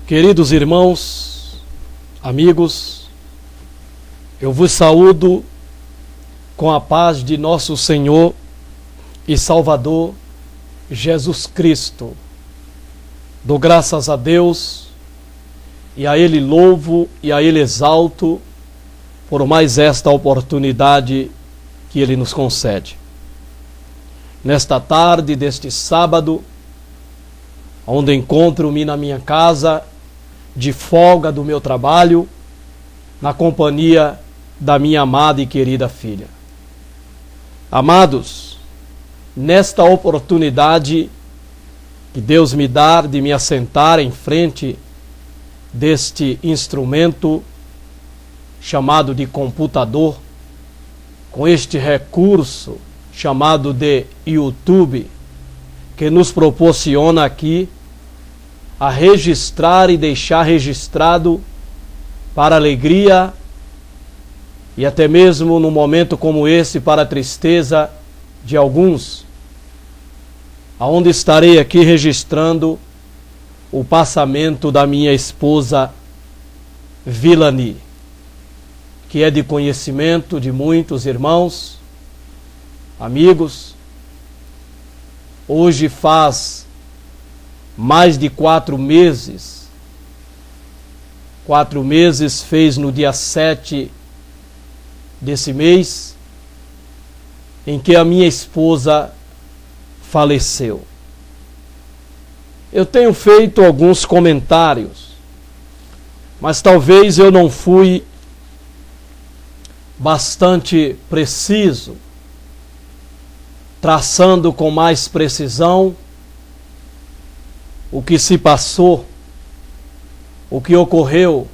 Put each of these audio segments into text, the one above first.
Queridos irmãos, amigos, eu vos saúdo com a paz de nosso Senhor e Salvador Jesus Cristo. Dou graças a Deus e a Ele louvo e a Ele exalto por mais esta oportunidade que Ele nos concede. Nesta tarde deste sábado, onde encontro-me na minha casa, de folga do meu trabalho, na companhia da minha amada e querida filha. Amados, nesta oportunidade que Deus me dá de me assentar em frente deste instrumento chamado de computador, com este recurso chamado de YouTube, que nos proporciona aqui a registrar e deixar registrado para alegria e até mesmo num momento como esse para a tristeza de alguns, aonde estarei aqui registrando o passamento da minha esposa Vilani, que é de conhecimento de muitos irmãos, amigos. Hoje faz mais de 4 meses. 4 meses fez no dia 7 desse mês, em que a minha esposa faleceu. Eu tenho feito alguns comentários, mas talvez eu não fui bastante preciso, traçando com mais precisão o que se passou, o que ocorreu,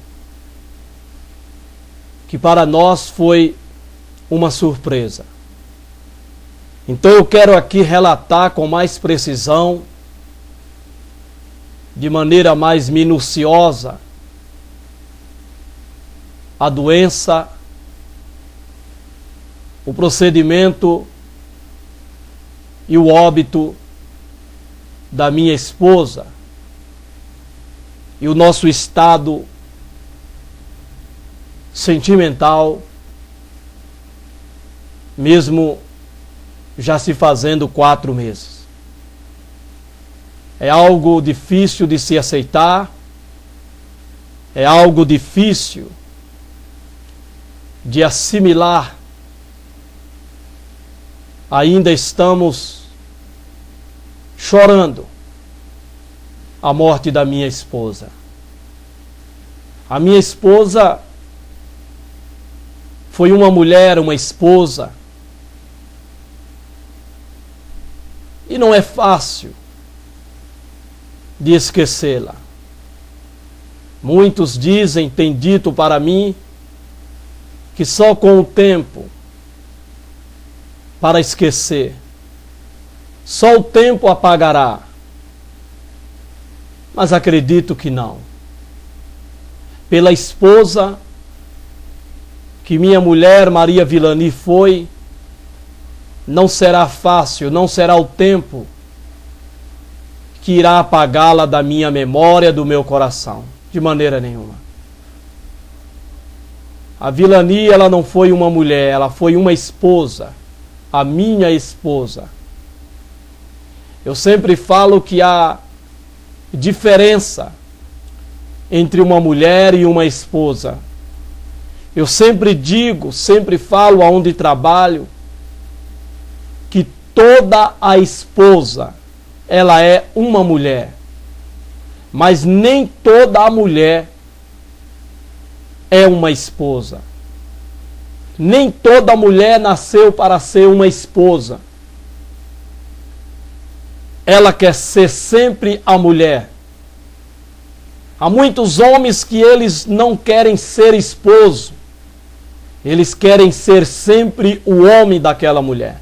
que para nós foi uma surpresa. Então eu quero aqui relatar com mais precisão, de maneira mais minuciosa, a doença, o procedimento e o óbito da minha esposa e o nosso estado sentimental, mesmo já se fazendo 4 meses. É algo difícil de se aceitar, é algo difícil de assimilar. Ainda estamos chorando a morte da minha esposa. A minha esposa foi uma mulher, uma esposa, e não é fácil de esquecê-la. Muitos dizem, têm dito para mim, que só com o tempo para esquecer, só o tempo apagará. Mas acredito que não. Pela esposa que minha mulher Maria Vilani foi, não será fácil, não será o tempo que irá apagá-la da minha memória, do meu coração, de maneira nenhuma. A Vilani, ela não foi uma mulher, ela foi uma esposa, a minha esposa. Eu sempre falo que há diferença entre uma mulher e uma esposa. Eu sempre digo, sempre falo aonde trabalho, que toda a esposa, ela é uma mulher. Mas nem toda a mulher é uma esposa. Nem toda mulher nasceu para ser uma esposa. Ela quer ser sempre a mulher. Há muitos homens que eles não querem ser esposo. Eles querem ser sempre o homem daquela mulher.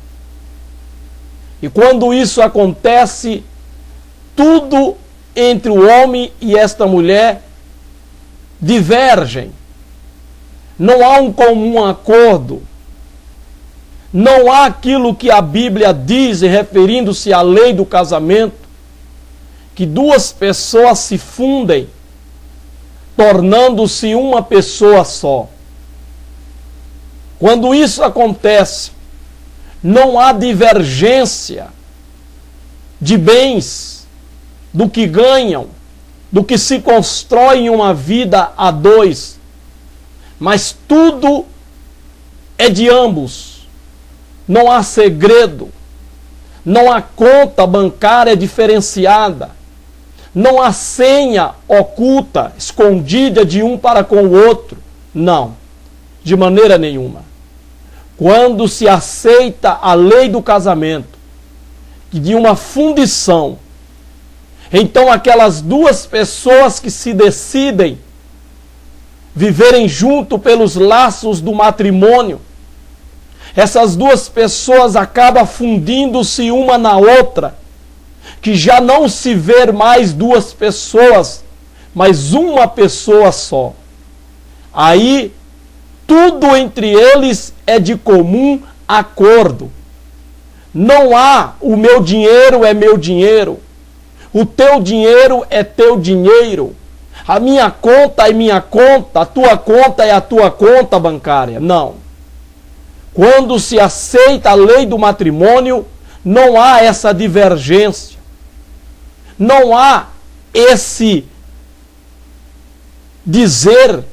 E quando isso acontece, tudo entre o homem e esta mulher divergem. Não há um comum acordo. Não há aquilo que a Bíblia diz, referindo-se à lei do casamento, que 2 pessoas se fundem tornando-se uma pessoa só. Quando isso acontece, não há divergência de bens, do que ganham, do que se constrói em uma vida a dois, mas tudo é de ambos. Não há segredo, não há conta bancária diferenciada, não há senha oculta, escondida de um para com o outro. Não, de maneira nenhuma. Quando se aceita a lei do casamento, de uma fundição, então aquelas duas pessoas que se decidem viverem junto pelos laços do matrimônio, essas duas pessoas acabam fundindo-se uma na outra, que já não se vê mais duas pessoas, mas uma pessoa só. Aí, tudo entre eles é de comum acordo. Não há o meu dinheiro é meu dinheiro, o teu dinheiro é teu dinheiro, a minha conta é minha conta, a tua conta é a tua conta bancária. Não. Quando se aceita a lei do matrimônio, não há essa divergência. Não há esse dizer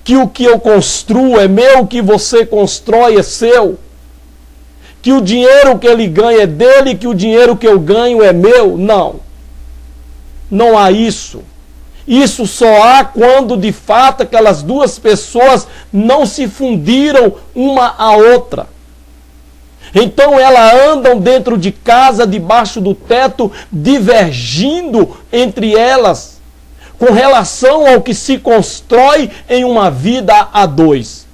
que o que eu construo é meu, o que você constrói é seu, que o dinheiro que ele ganha é dele, que o dinheiro que eu ganho é meu. Não. Não há isso. Isso só há quando de fato aquelas duas pessoas não se fundiram uma à outra. Então elas andam dentro de casa, debaixo do teto, divergindo entre elas, com relação ao que se constrói em uma vida a dois.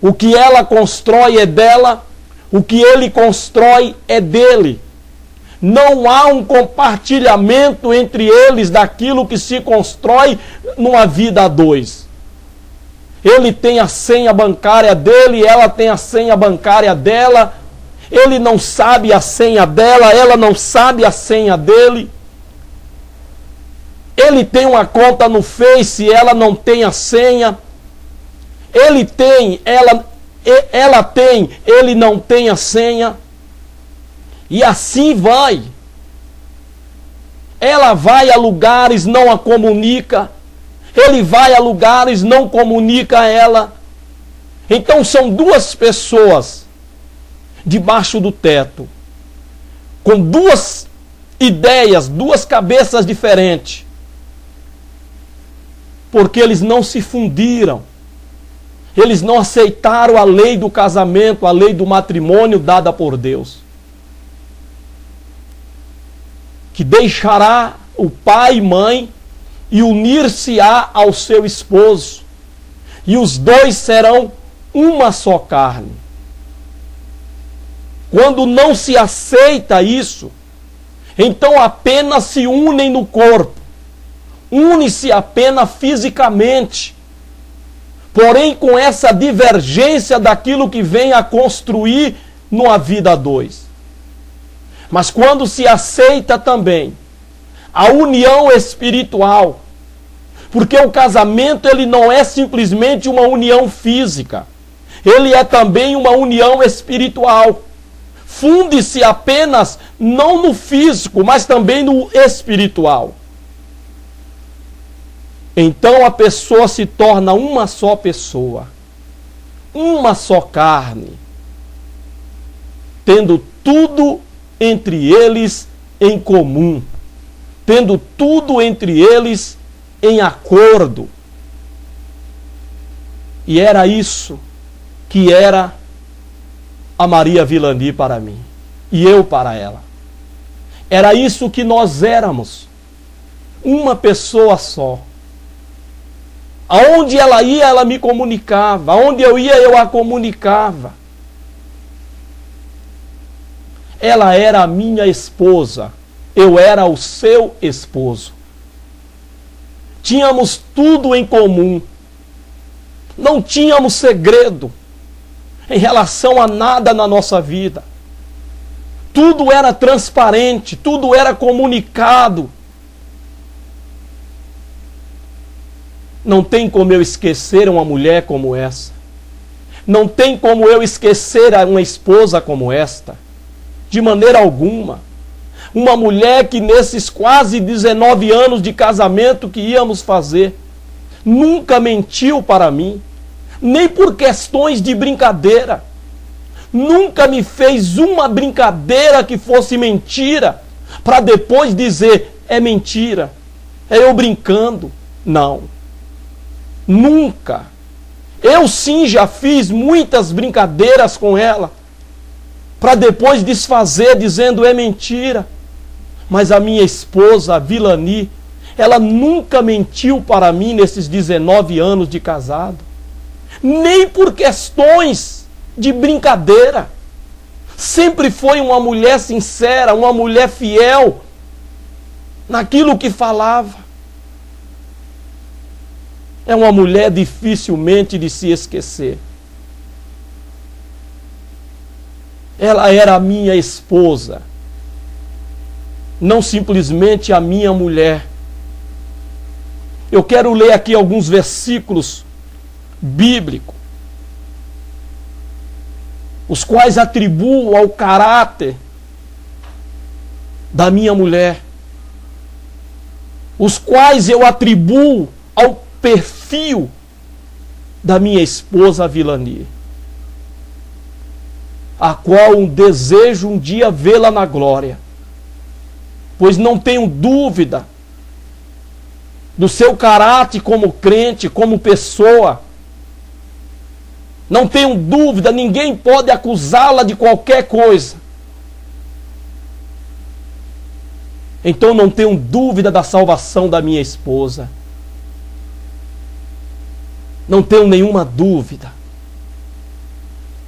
O que ela constrói é dela, o que ele constrói é dele. Não há um compartilhamento entre eles daquilo que se constrói numa vida a dois. Ele tem a senha bancária dele, ela tem a senha bancária dela. Ele não sabe a senha dela, ela não sabe a senha dele. Ele tem uma conta no Face, ela não tem a senha. Ele tem, ela tem, ele não tem a senha. E assim vai. Ela vai a lugares, não a comunica. Ele vai a lugares, não comunica a ela. Então são duas pessoas debaixo do teto, com duas ideias, duas cabeças diferentes. Porque eles não se fundiram. Eles não aceitaram a lei do casamento, a lei do matrimônio dada por Deus. Que deixará o pai e mãe e unir-se-á ao seu esposo, e os dois serão uma só carne. Quando não se aceita isso, então apenas se unem no corpo, une-se apenas fisicamente, porém com essa divergência daquilo que vem a construir numa vida a dois. Mas quando se aceita também a união espiritual, porque o casamento ele não é simplesmente uma união física, ele é também uma união espiritual. Funde-se apenas não no físico, mas também no espiritual. Então a pessoa se torna uma só pessoa, uma só carne, tendo tudo entre eles em comum, tendo tudo entre eles em acordo. E era isso que era a Maria Vilani para mim, e eu para ela. Era isso que nós éramos, uma pessoa só. Aonde ela ia, ela me comunicava, aonde eu ia, eu a comunicava. Ela era a minha esposa, eu era o seu esposo. Tínhamos tudo em comum. Não tínhamos segredo em relação a nada na nossa vida. Tudo era transparente, tudo era comunicado. Não tem como eu esquecer uma mulher como essa. Não tem como eu esquecer uma esposa como esta. De maneira alguma. Uma mulher que nesses quase 19 anos de casamento que íamos fazer, nunca mentiu para mim, nem por questões de brincadeira. Nunca me fez uma brincadeira que fosse mentira, para depois dizer, é mentira, é eu brincando. Não. Nunca. Eu sim já fiz muitas brincadeiras com ela, para depois desfazer dizendo é mentira. Mas a minha esposa, a Vilani, ela nunca mentiu para mim nesses 19 anos de casado. Nem por questões de brincadeira. Sempre foi uma mulher sincera, uma mulher fiel naquilo que falava. É uma mulher dificilmente de se esquecer. Ela era a minha esposa, não simplesmente a minha mulher. Eu quero ler aqui alguns versículos bíblicos, os quais atribuo ao caráter da minha mulher, os quais eu atribuo ao perfil da minha esposa Vilani, a qual desejo um dia vê-la na glória, pois não tenho dúvida do seu caráter como crente, como pessoa. Não tenho dúvida, ninguém pode acusá-la de qualquer coisa. Então não tenho dúvida da salvação da minha esposa. Não tenho nenhuma dúvida.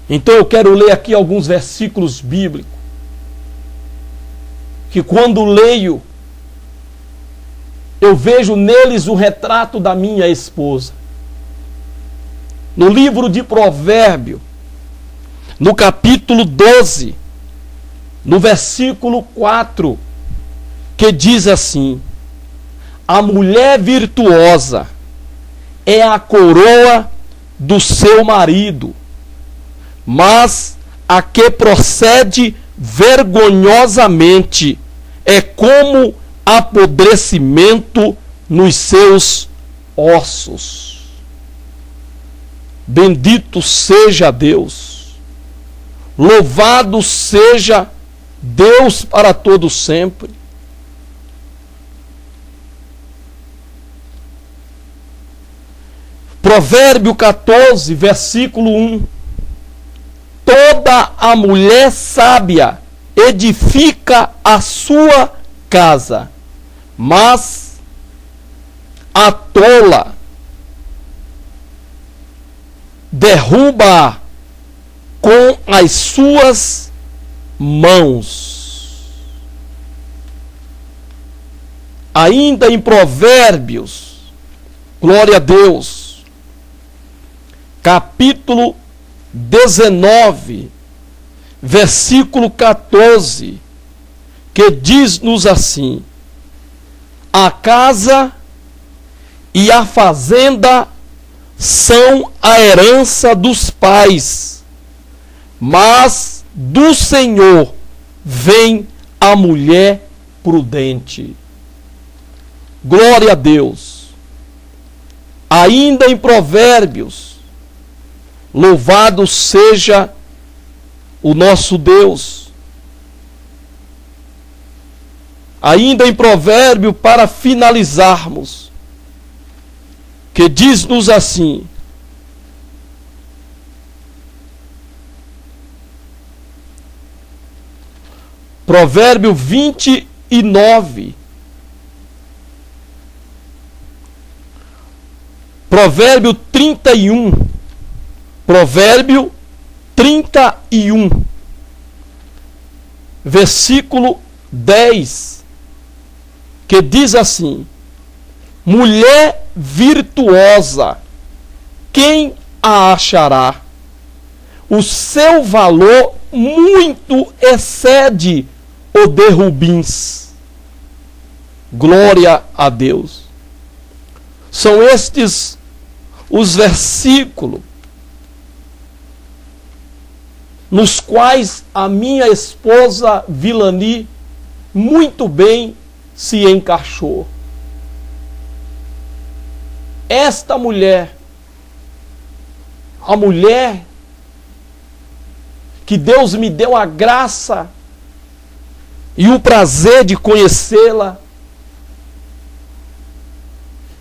Então eu quero ler aqui alguns versículos bíblicos, que quando leio, eu vejo neles o retrato da minha esposa. No livro de Provérbios, no capítulo 12, no versículo 4, que diz assim: a mulher virtuosa é a coroa do seu marido, mas a que procede vergonhosamente é como apodrecimento nos seus ossos. Bendito seja Deus, louvado seja Deus para todo sempre. Provérbio 14, versículo 1. Toda a mulher sábia edifica a sua casa, mas a tola derruba com as suas mãos. Ainda em Provérbios, glória a Deus, capítulo 19, versículo 14, que diz-nos assim: a casa e a fazenda são a herança dos pais, mas do Senhor vem a mulher prudente. Glória a Deus. Ainda em Provérbios, louvado seja o nosso Deus. Ainda em Provérbio, para finalizarmos, que diz-nos assim: Provérbio 29, Provérbio 31, Provérbio 31, versículo 10, que diz assim: mulher virtuosa, quem a achará? O seu valor muito excede o de rubins. Glória a Deus. São estes os versículos nos quais a minha esposa Vilani muito bem se encaixou. Esta mulher, a mulher que Deus me deu a graça e o prazer de conhecê-la,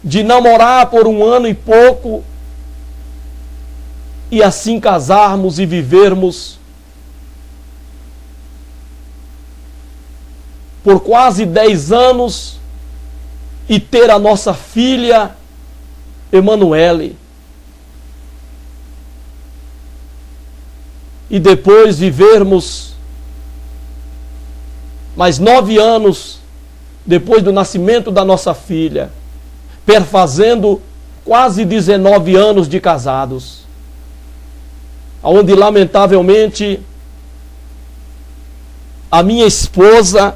de namorar por 1 ano e pouco, e assim casarmos e vivermos por quase 10 anos e ter a nossa filha Emanuele. E depois vivermos mais 9 anos depois do nascimento da nossa filha, perfazendo quase 19 anos de casados, onde lamentavelmente a minha esposa,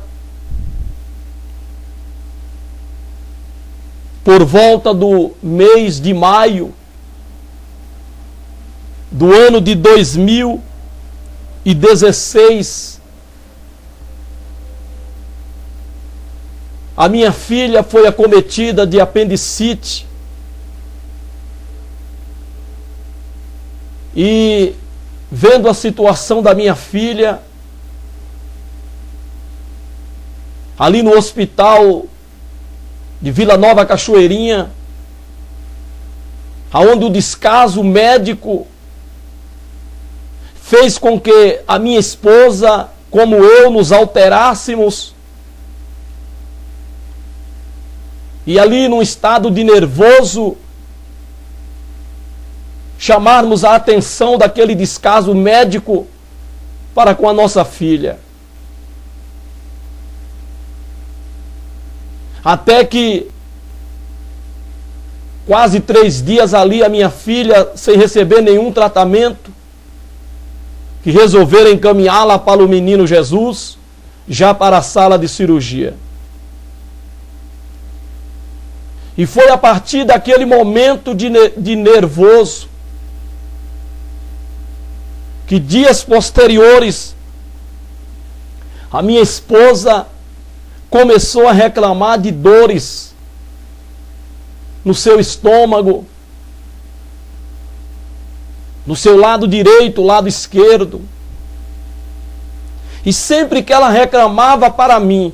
por volta do mês de maio do ano de 2016, a minha filha foi acometida de apendicite e, vendo a situação da minha filha ali no hospital de Vila Nova Cachoeirinha, aonde o descaso médico fez com que a minha esposa, como eu, nos alterássemos, e ali num estado de nervoso, chamarmos a atenção daquele descaso médico para com a nossa filha. Até que, quase 3 dias ali, a minha filha, sem receber nenhum tratamento, que resolveram encaminhá-la para o Menino Jesus, já para a sala de cirurgia. E foi a partir daquele momento de nervoso que dias posteriores a minha esposa começou a reclamar de dores no seu estômago, no seu lado direito, lado esquerdo. E sempre que ela reclamava para mim,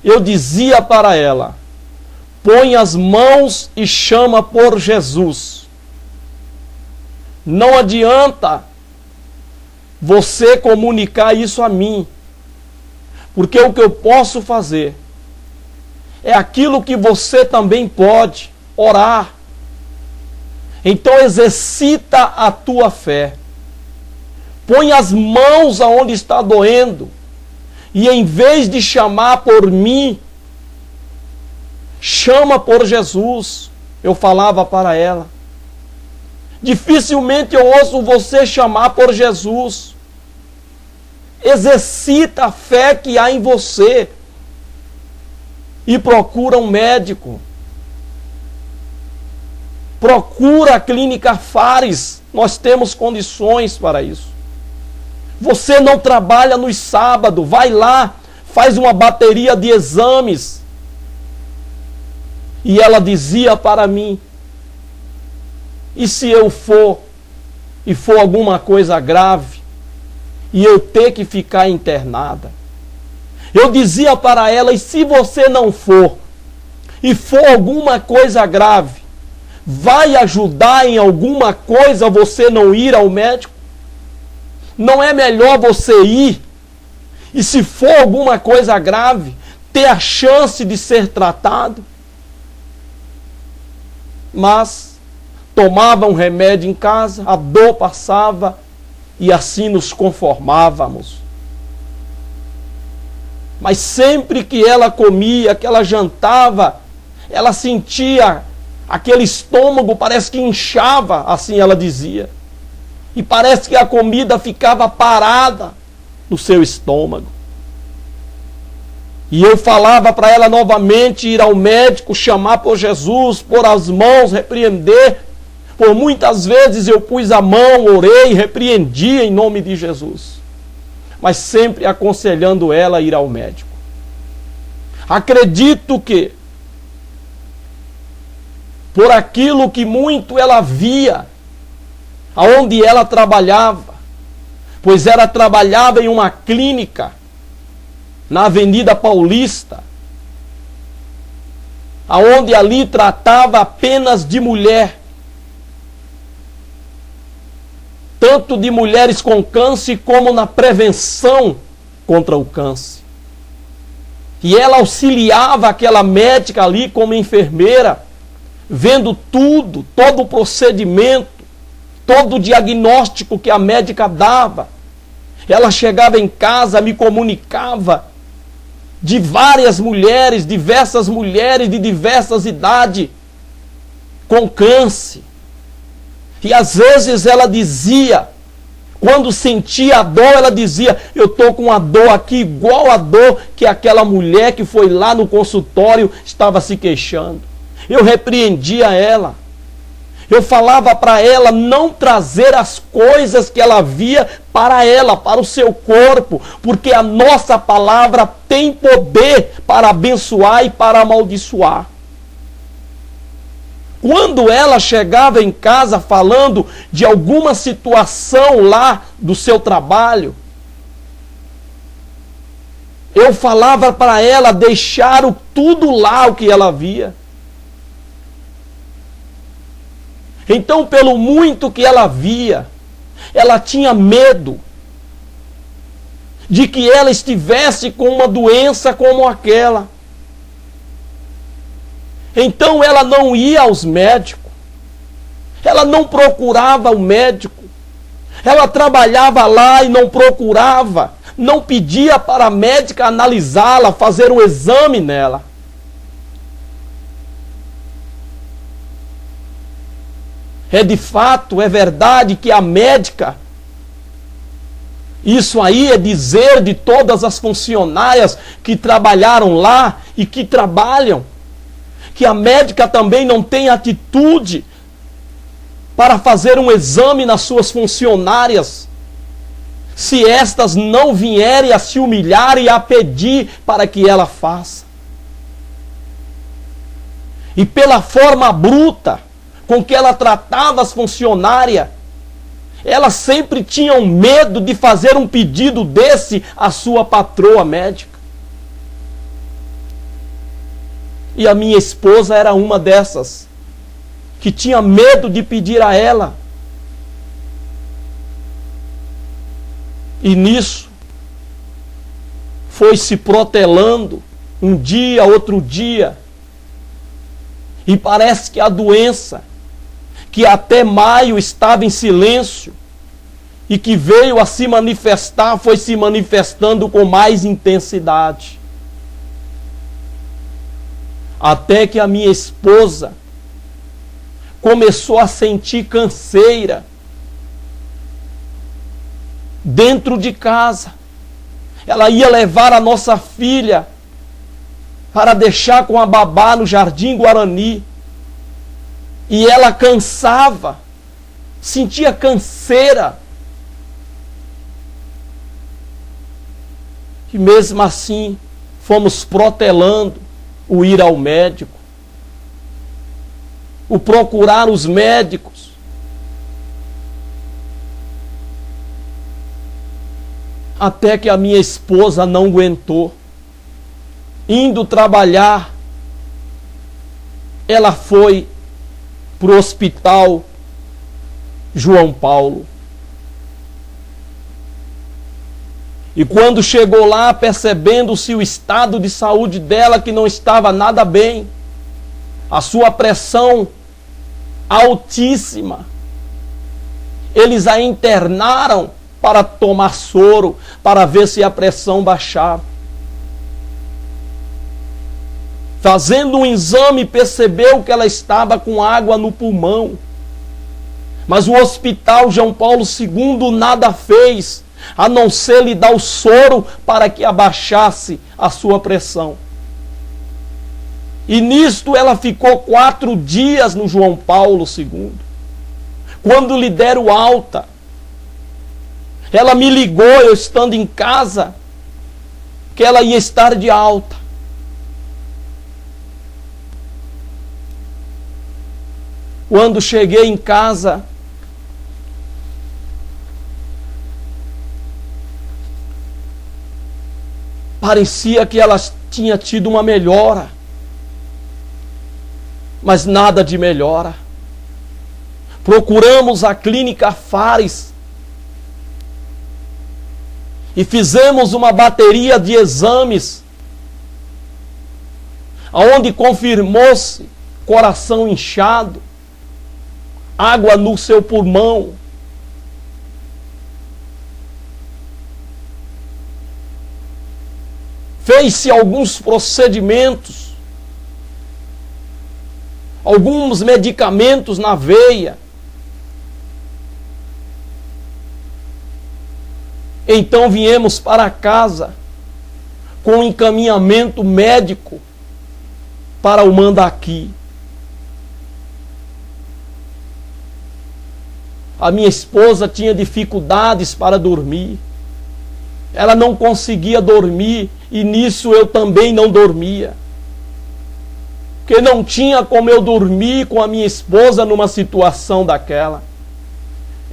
eu dizia para ela: põe as mãos e chama por Jesus. Não adianta você comunicar isso a mim, porque o que eu posso fazer é aquilo que você também pode: orar. Então exercita a tua fé. Põe as mãos aonde está doendo, e em vez de chamar por mim, chama por Jesus. Eu falava para ela. Dificilmente eu ouço você chamar por Jesus. Exercita a fé que há em você e procura um médico. Procura a clínica Fares. Nós temos condições para isso. Você não trabalha nos sábados, vai lá, faz uma bateria de exames. E ela dizia para mim: e se eu for, e for alguma coisa grave, e eu ter que ficar internada? Eu dizia para ela: e se você não for, e for alguma coisa grave, vai ajudar em alguma coisa você não ir ao médico? Não é melhor você ir, e se for alguma coisa grave, ter a chance de ser tratado? Mas tomava um remédio em casa, a dor passava e assim nos conformávamos. Mas sempre que ela comia, que ela jantava, ela sentia aquele estômago, parece que inchava, assim ela dizia. E parece que a comida ficava parada no seu estômago. E eu falava para ela novamente ir ao médico, chamar por Jesus, pôr as mãos, repreender. Por muitas vezes eu pus a mão, orei, repreendi em nome de Jesus. Mas sempre aconselhando ela a ir ao médico. Acredito que, por aquilo que muito ela via, aonde ela trabalhava, pois ela trabalhava em uma clínica, na Avenida Paulista, aonde ali tratava apenas de mulher, tanto de mulheres com câncer como na prevenção contra o câncer. E ela auxiliava aquela médica ali como enfermeira, vendo tudo, todo o procedimento, todo o diagnóstico que a médica dava. Ela chegava em casa, me comunicava de várias mulheres, diversas mulheres de diversas idades, com câncer. E às vezes ela dizia, quando sentia a dor, ela dizia: eu estou com uma dor aqui igual a dor que aquela mulher que foi lá no consultório estava se queixando. Eu repreendia ela. Eu falava para ela não trazer as coisas que ela via para ela, para o seu corpo, porque a nossa palavra tem poder para abençoar e para amaldiçoar. Quando ela chegava em casa falando de alguma situação lá do seu trabalho, eu falava para ela deixar tudo lá o que ela via. Então, pelo muito que ela via, ela tinha medo de que ela estivesse com uma doença como aquela. Então ela não ia aos médicos, ela não procurava o médico, ela trabalhava lá e não procurava, não pedia para a médica analisá-la, fazer um exame nela. É de fato, é verdade que a médica, isso aí é dizer de todas as funcionárias que trabalharam lá e que trabalham, que a médica também não tem atitude para fazer um exame nas suas funcionárias, se estas não vierem a se humilhar e a pedir para que ela faça. E pela forma bruta com que ela tratava as funcionárias, elas sempre tinham medo de fazer um pedido desse à sua patroa médica. E a minha esposa era uma dessas, que tinha medo de pedir a ela. E nisso, foi se protelando, um dia, outro dia, e parece que a doença, que até maio estava em silêncio, e que veio a se manifestar, foi se manifestando com mais intensidade. Até que a minha esposa começou a sentir canseira dentro de casa. Ela ia levar a nossa filha para deixar com a babá no Jardim Guarani. E ela cansava, sentia canseira. E mesmo assim, fomos protelando o ir ao médico, o procurar os médicos. Até que a minha esposa não aguentou. Indo trabalhar, ela foi para o hospital João Paulo. E quando chegou lá, percebendo-se o estado de saúde dela, que não estava nada bem, a sua pressão altíssima, eles a internaram para tomar soro, para ver se a pressão baixava. Fazendo um exame, percebeu que ela estava com água no pulmão. Mas o hospital João Paulo II nada fez, a não ser lhe dar o soro para que abaixasse a sua pressão. E nisto ela ficou 4 dias no João Paulo II. Quando lhe deram alta, ela me ligou, eu estando em casa, que ela ia estar de alta. Quando cheguei em casa, parecia que ela tinha tido uma melhora, mas nada de melhora. Procuramos a clínica Fares e fizemos uma bateria de exames, onde confirmou-se coração inchado, água no seu pulmão. Fez-se alguns procedimentos, alguns medicamentos na veia. Então viemos para casa com um encaminhamento médico para o Mandaqui. A minha esposa tinha dificuldades para dormir. Ela não conseguia dormir e nisso eu também não dormia. Porque não tinha como eu dormir com a minha esposa numa situação daquela.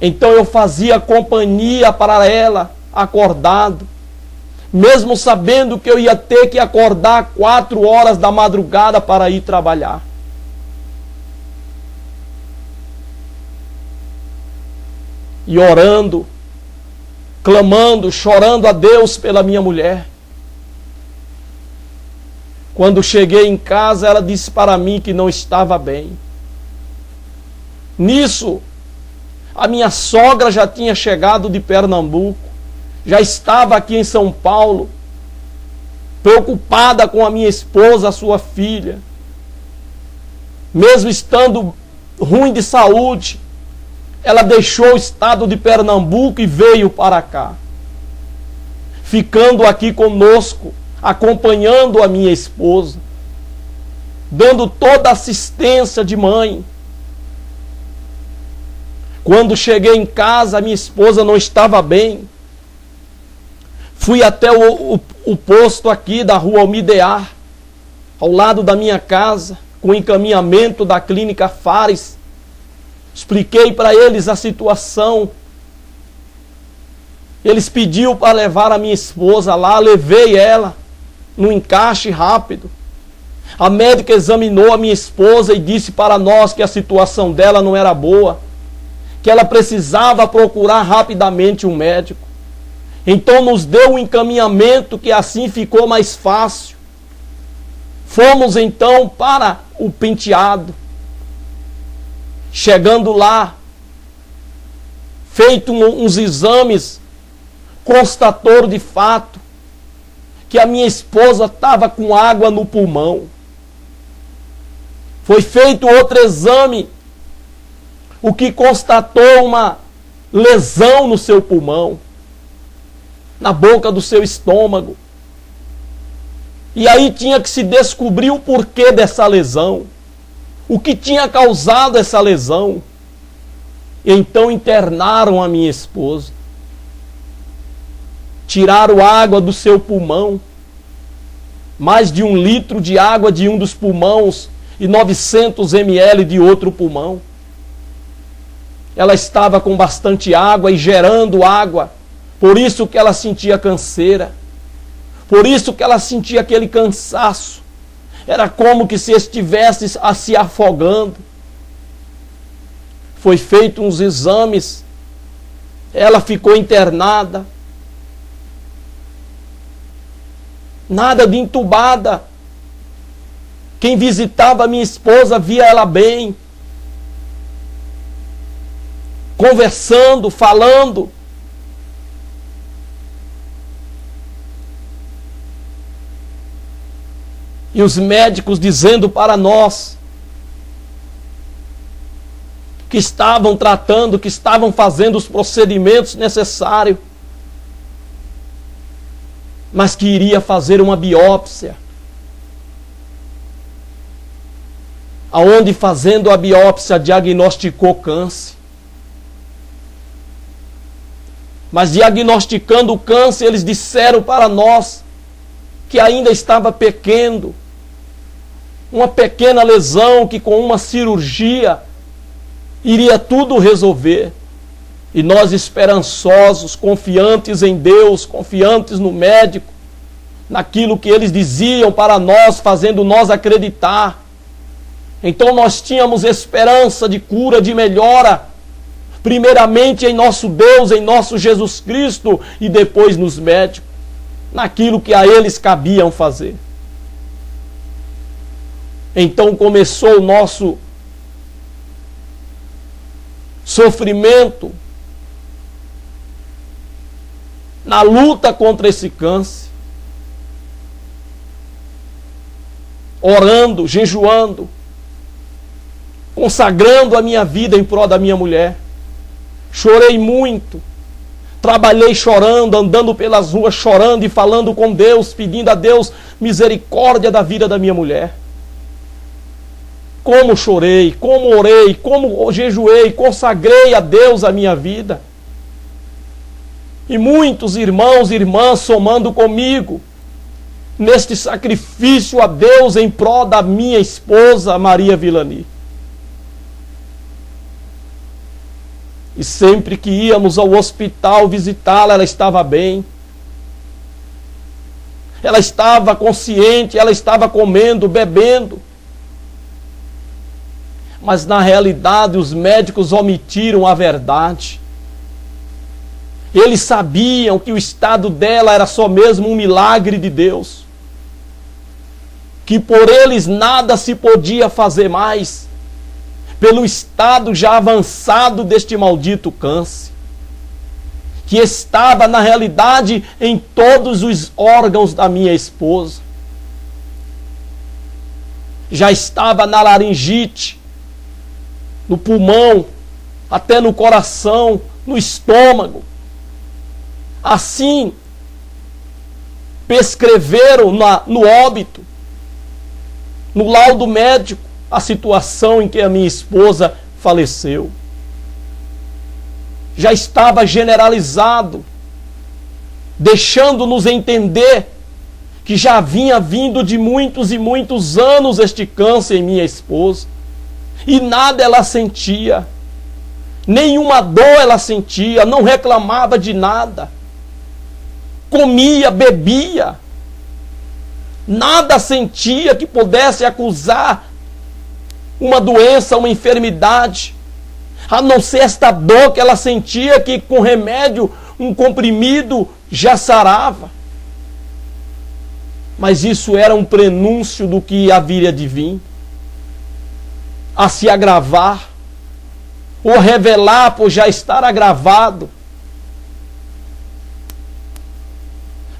Então eu fazia companhia para ela, acordado, mesmo sabendo que eu ia ter que acordar 4 horas da madrugada para ir trabalhar. E orando, clamando, chorando a Deus pela minha mulher. Quando cheguei em casa, ela disse para mim que não estava bem. Nisso, a minha sogra já tinha chegado de Pernambuco, já estava aqui em São Paulo, preocupada com a minha esposa, a sua filha. Mesmo estando ruim de saúde, ela deixou o estado de Pernambuco e veio para cá, ficando aqui conosco, acompanhando a minha esposa, dando toda a assistência de mãe. Quando cheguei em casa, a minha esposa não estava bem. Fui até o posto aqui da rua Almidear, ao lado da minha casa, com encaminhamento da clínica Fares. Expliquei para eles a situação. Eles pediram para levar a minha esposa lá, levei ela no encaixe rápido. A médica examinou a minha esposa e disse para nós que a situação dela não era boa, que ela precisava procurar rapidamente um médico. Então nos deu um encaminhamento que assim ficou mais fácil. Fomos então para o Penteado. Chegando lá, feito uns exames, constatou de fato que a minha esposa estava com água no pulmão. Foi feito outro exame, o que constatou uma lesão no seu pulmão, na boca do seu estômago. E aí tinha que se descobrir o porquê dessa lesão, o que tinha causado essa lesão. Então internaram a minha esposa, tiraram água do seu pulmão, mais de 1 litro de água de um dos pulmões e 900 ml de outro pulmão. Ela estava com bastante água e gerando água, por isso que ela sentia canseira, por isso que ela sentia aquele cansaço. Era como que se estivesse se afogando. Foi feito uns exames, ela ficou internada. Nada de entubada. Quem visitava a minha esposa via ela bem, conversando, falando. E os médicos dizendo para nós que estavam tratando, que estavam fazendo os procedimentos necessários, mas que iria fazer uma biópsia. Aonde, fazendo a biópsia, diagnosticou câncer. Mas diagnosticando o câncer, eles disseram para nós que ainda estava pequeno. Uma pequena lesão que com uma cirurgia iria tudo resolver. E nós, esperançosos, confiantes em Deus, confiantes no médico, naquilo que eles diziam para nós, fazendo nós acreditar. Então nós tínhamos esperança de cura, de melhora, primeiramente em nosso Deus, em nosso Jesus Cristo, e depois nos médicos, naquilo que a eles cabiam fazer. Então começou o nosso sofrimento na luta contra esse câncer, orando, jejuando, consagrando a minha vida em prol da minha mulher. Chorei muito, trabalhei chorando, andando pelas ruas chorando e falando com Deus, pedindo a Deus misericórdia da vida da minha mulher. Como chorei, como orei, como jejuei, consagrei a Deus a minha vida. E muitos irmãos e irmãs somando comigo neste sacrifício a Deus em prol da minha esposa Maria Villani. E sempre que íamos ao hospital visitá-la, ela estava bem. Ela estava consciente, ela estava comendo, bebendo. Mas na realidade os médicos omitiram a verdade. Eles sabiam que o estado dela era só mesmo um milagre de Deus. Que por eles nada se podia fazer mais, pelo estado já avançado deste maldito câncer, que estava na realidade em todos os órgãos da minha esposa. Já estava na laringite, no pulmão, até no coração, no estômago. Assim, prescreveram no óbito, no laudo médico, a situação em que a minha esposa faleceu. Já estava generalizado, deixando-nos entender que já vinha vindo de muitos e muitos anos este câncer em minha esposa. E nada ela sentia, nenhuma dor ela sentia, não reclamava de nada. Comia, bebia, nada sentia que pudesse acusar uma doença, uma enfermidade, a não ser esta dor que ela sentia, que com remédio, um comprimido, já sarava. Mas isso era um prenúncio do que haveria de vir, a se agravar, ou revelar por já estar agravado.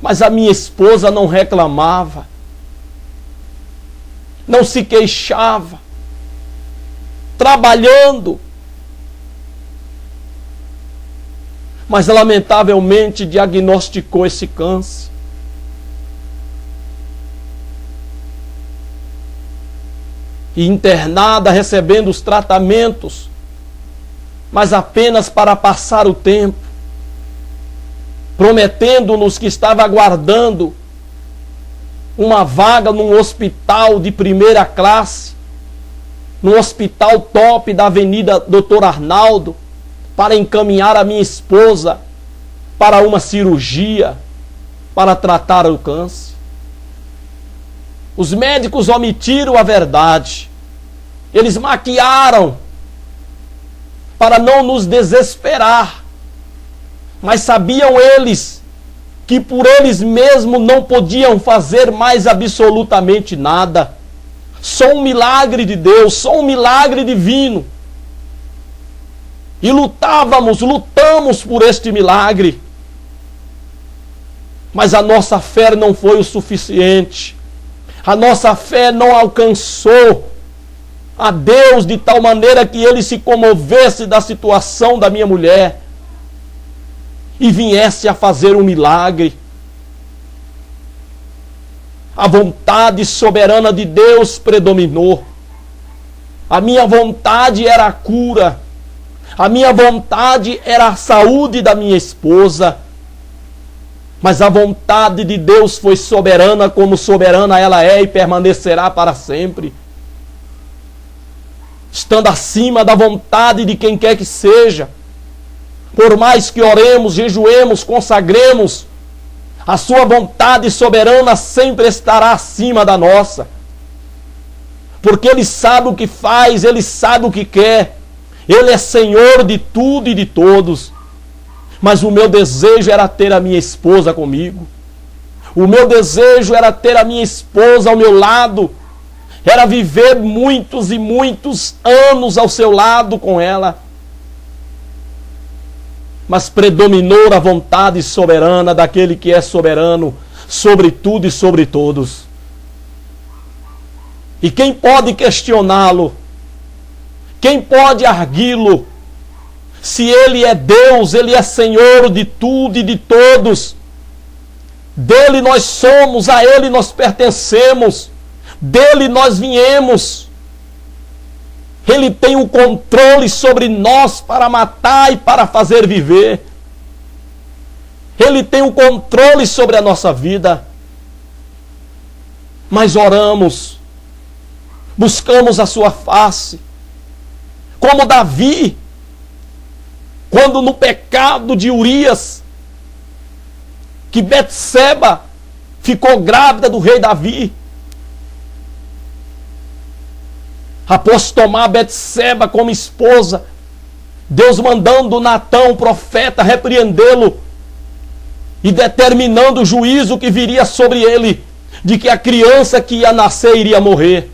Mas a minha esposa não reclamava, não se queixava, trabalhando. Mas lamentavelmente diagnosticou esse câncer. E internada, recebendo os tratamentos, mas apenas para passar o tempo, prometendo-nos que estava aguardando uma vaga num hospital de primeira classe, num hospital top da Avenida Dr. Arnaldo, para encaminhar a minha esposa para uma cirurgia, para tratar o câncer. Os médicos omitiram a verdade. Eles maquiaram para não nos desesperar. Mas sabiam eles que por eles mesmos não podiam fazer mais absolutamente nada. Só um milagre de Deus, só um milagre divino. E lutamos por este milagre. Mas a nossa fé não foi o suficiente. A nossa fé não alcançou a Deus de tal maneira que Ele se comovesse da situação da minha mulher e viesse a fazer um milagre. a vontade soberana de Deus predominou. A minha vontade era a cura. A minha vontade era a saúde da minha esposa. Mas a vontade de Deus foi soberana, como soberana ela é e permanecerá para sempre. Estando acima da vontade de quem quer que seja. Por mais que oremos, jejuemos, consagremos, a sua vontade soberana sempre estará acima da nossa. Porque Ele sabe o que faz, Ele sabe o que quer. Ele é Senhor de tudo e de todos. Mas o meu desejo era ter a minha esposa comigo. O meu desejo era ter a minha esposa ao meu lado. Era viver muitos e muitos anos ao seu lado com ela. Mas predominou a vontade soberana daquele que é soberano sobre tudo e sobre todos. E quem pode questioná-lo? Quem pode arguí-lo? Se Ele é Deus, Ele é Senhor de tudo e de todos. Dele nós somos, a Ele nós pertencemos. Dele nós viemos. Ele tem o controle sobre nós para matar e para fazer viver. Ele tem o controle sobre a nossa vida. Mas oramos, buscamos a sua face. Como Davi, quando no pecado de Urias, que Betseba ficou grávida do rei Davi, após tomar Betseba como esposa, Deus mandando Natã, o profeta, repreendê-lo e determinando o juízo que viria sobre ele, de que a criança que ia nascer iria morrer.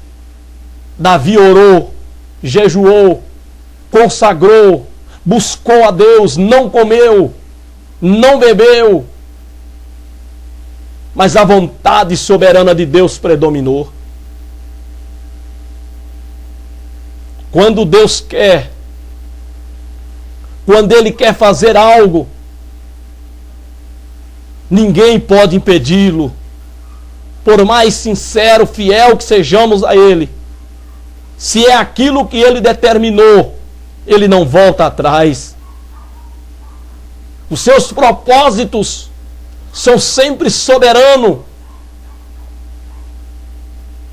Davi orou, jejuou, consagrou, buscou a Deus, não comeu, não bebeu, mas a vontade soberana de Deus predominou. Quando Deus quer, quando Ele quer fazer algo, ninguém pode impedi-lo. Por mais sincero, fiel que sejamos a Ele, se é aquilo que Ele determinou, Ele não volta atrás. Os seus propósitos são sempre soberanos.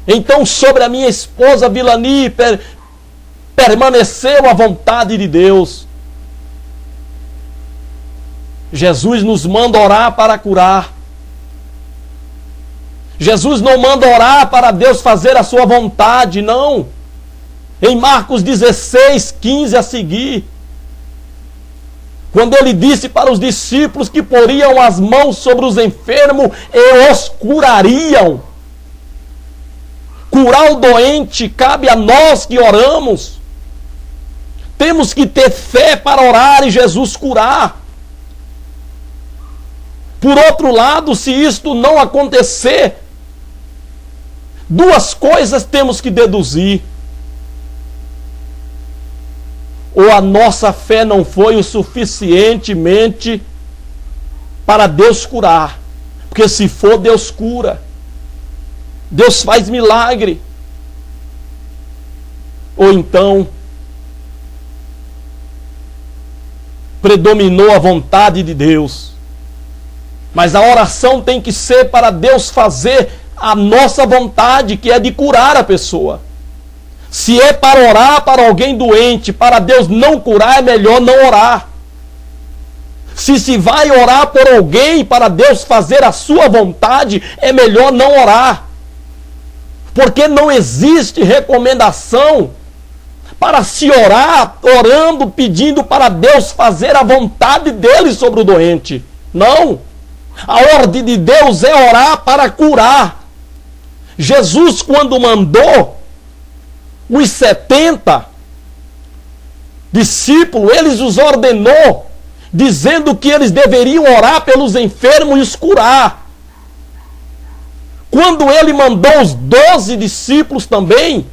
Então, sobre a minha esposa Vilani, permaneceu a vontade de Deus. Jesus nos manda orar para curar. Jesus não manda orar para Deus fazer a sua vontade, não. Em Marcos 16, 15 a seguir, quando ele disse para os discípulos que poriam as mãos sobre os enfermos e os curariam. Curar o doente cabe a nós que oramos. Temos que ter fé para orar e Jesus curar. Por outro lado, se isto não acontecer, duas coisas temos que deduzir. Ou a nossa fé não foi o suficientemente para Deus curar. Porque se for, Deus cura. Deus faz milagre. Ou então, predominou a vontade de Deus. Mas a oração tem que ser para Deus fazer a nossa vontade, que é de curar a pessoa. Se é para orar para alguém doente, para Deus não curar, é melhor não orar. Se vai orar por alguém para Deus fazer a sua vontade, é melhor não orar. Porque não existe recomendação para se orar, orando, pedindo para Deus fazer a vontade dele sobre o doente. Não. A ordem de Deus é orar para curar. Jesus, quando mandou os 70 discípulos, eles os ordenou, dizendo que eles deveriam orar pelos enfermos e os curar. Quando ele mandou os 12 discípulos também,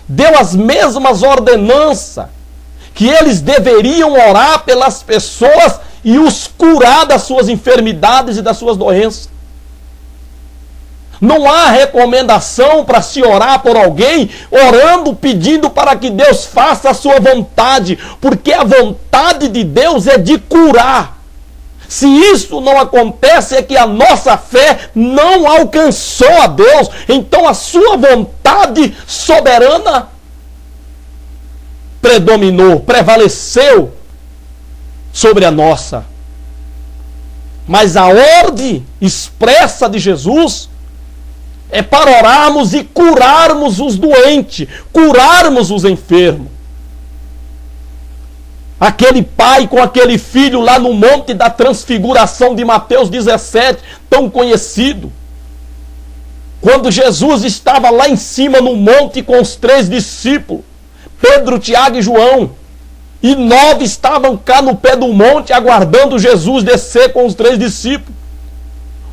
deu as mesmas ordenanças, que eles deveriam orar pelas pessoas e os curar das suas enfermidades e das suas doenças. Não há recomendação para se orar por alguém, orando, pedindo para que Deus faça a sua vontade, porque a vontade de Deus é de curar. Se isso não acontece, é que a nossa fé não alcançou a Deus. Então a sua vontade soberana predominou, prevaleceu sobre a nossa. Mas a ordem expressa de Jesus é para orarmos e curarmos os doentes, curarmos os enfermos. Aquele pai com aquele filho lá no Monte da Transfiguração de Mateus 17, tão conhecido. Quando Jesus estava lá em cima no monte com os 3 discípulos, Pedro, Tiago e João, e 9 estavam cá no pé do monte aguardando Jesus descer com os 3 discípulos.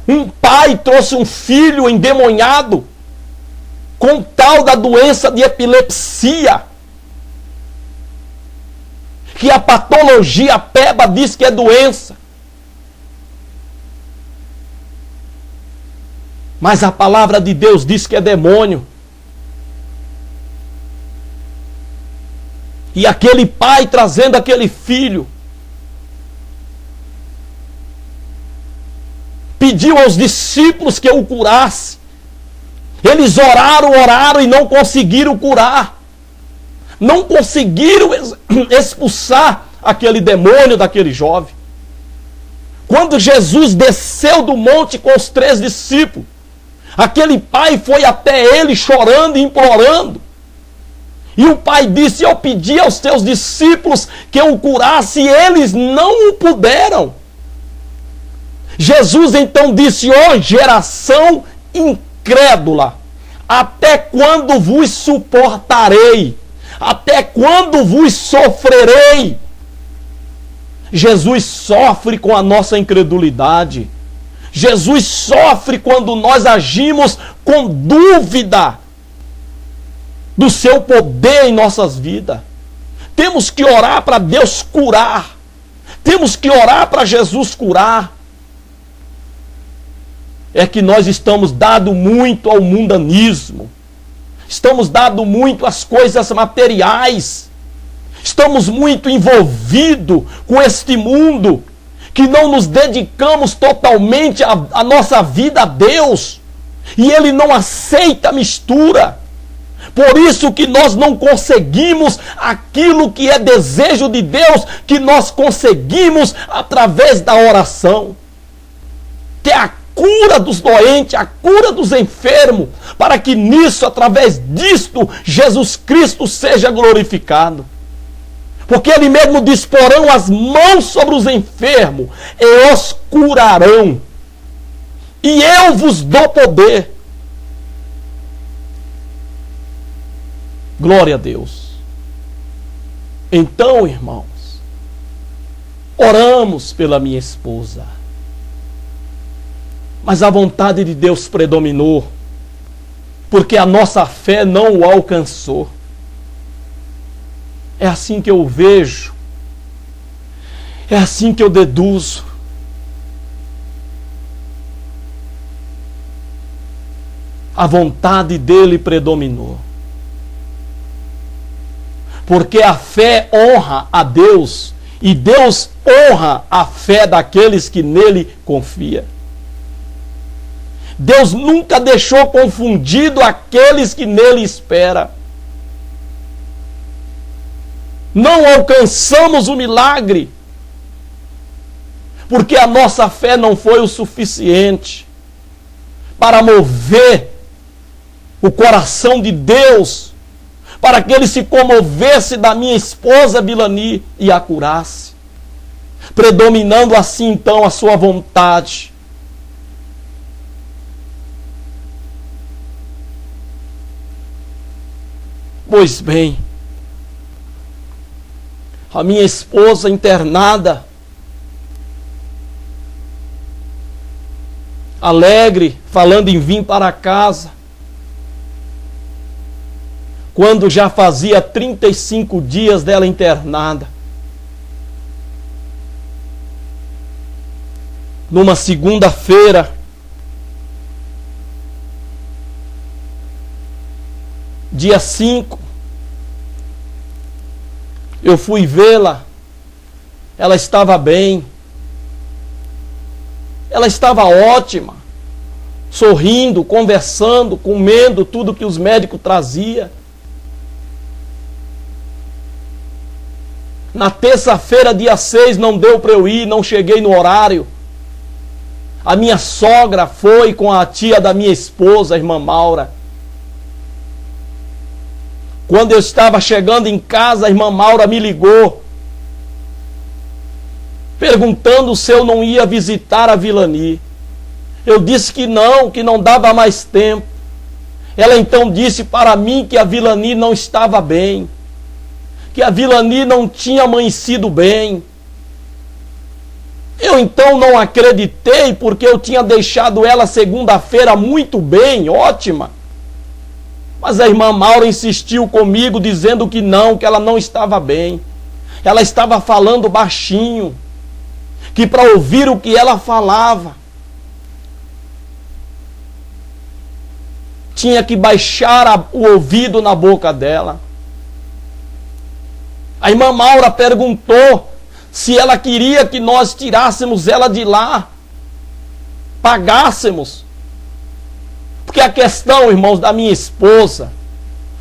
Um pai trouxe um filho endemoniado com tal da doença de epilepsia, que a patologia PEBA diz que é doença. Mas a palavra de Deus diz que é demônio. E aquele pai trazendo aquele filho, pediu aos discípulos que o curasse. Eles oraram e não conseguiram curar. Não conseguiram expulsar aquele demônio daquele jovem. Quando Jesus desceu do monte com os 3 discípulos, aquele pai foi até ele chorando e implorando. E o pai disse: eu pedi aos teus discípulos que eu o curasse e eles não o puderam. Jesus então disse: ó geração incrédula, até quando vos suportarei? Até quando vos sofrerei? Jesus sofre com a nossa incredulidade. Jesus sofre quando nós agimos com dúvida do seu poder em nossas vidas. Temos que orar para Deus curar. Temos que orar para Jesus curar. É que nós estamos dando muito ao mundanismo. Estamos dando muito às coisas materiais. Estamos muito envolvidos com este mundo, que não nos dedicamos totalmente a nossa vida a Deus. E Ele não aceita mistura. Por isso que nós não conseguimos aquilo que é desejo de Deus, que nós conseguimos através da oração. Que é a cura dos doentes, a cura dos enfermos, para que nisso, através disto, Jesus Cristo seja glorificado. Porque Ele mesmo diz: porão as mãos sobre os enfermos e os curarão. E eu vos dou poder. Glória a Deus. Então, irmãos, oramos pela minha esposa. Mas a vontade de Deus predominou, porque a nossa fé não o alcançou. É assim que eu vejo, é assim que eu deduzo. A vontade dele predominou. Porque a fé honra a Deus, e Deus honra a fé daqueles que nele confiam. Deus nunca deixou confundido aqueles que nele esperam. Não alcançamos o milagre, porque a nossa fé não foi o suficiente para mover o coração de Deus, para que Ele se comovesse da minha esposa Vilani e a curasse, predominando assim então a sua vontade. Pois bem, a minha esposa internada, alegre, falando em vir para casa, quando já fazia 35 dias dela internada. Numa segunda-feira, dia 5, eu fui vê-la, ela estava bem, ela estava ótima, sorrindo, conversando, comendo tudo que os médicos traziam. Na terça-feira, dia 6, não deu para eu ir, não cheguei no horário. A minha sogra foi com a tia da minha esposa, a irmã Maura. Quando eu estava chegando em casa, a irmã Maura me ligou, perguntando se eu não ia visitar a Vilani. Eu disse que não dava mais tempo. Ela então disse para mim que a Vilani não estava bem, que a Vilani não tinha amanhecido bem. Eu então não acreditei, porque eu tinha deixado ela segunda-feira muito bem, ótima. Mas a irmã Maura insistiu comigo, dizendo que ela não estava bem. Ela estava falando baixinho, que para ouvir o que ela falava, tinha que baixar o ouvido na boca dela. A irmã Maura perguntou se ela queria que nós tirássemos ela de lá, pagássemos. Porque a questão, irmãos, da minha esposa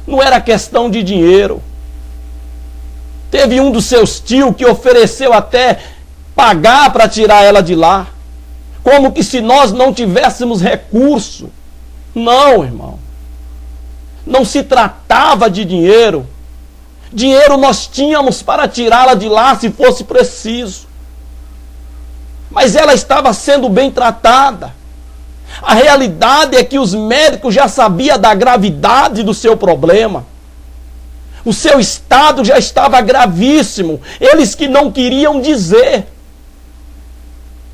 não era questão de dinheiro. Teve um dos seus tios que ofereceu até pagar para tirar ela de lá, como que se nós não tivéssemos recurso. Não, irmão. Não se tratava de dinheiro. Dinheiro nós tínhamos para tirá-la de lá se fosse preciso. Mas ela estava sendo bem tratada. A realidade é que os médicos já sabiam da gravidade do seu problema. O seu estado já estava gravíssimo. Eles que não queriam dizer.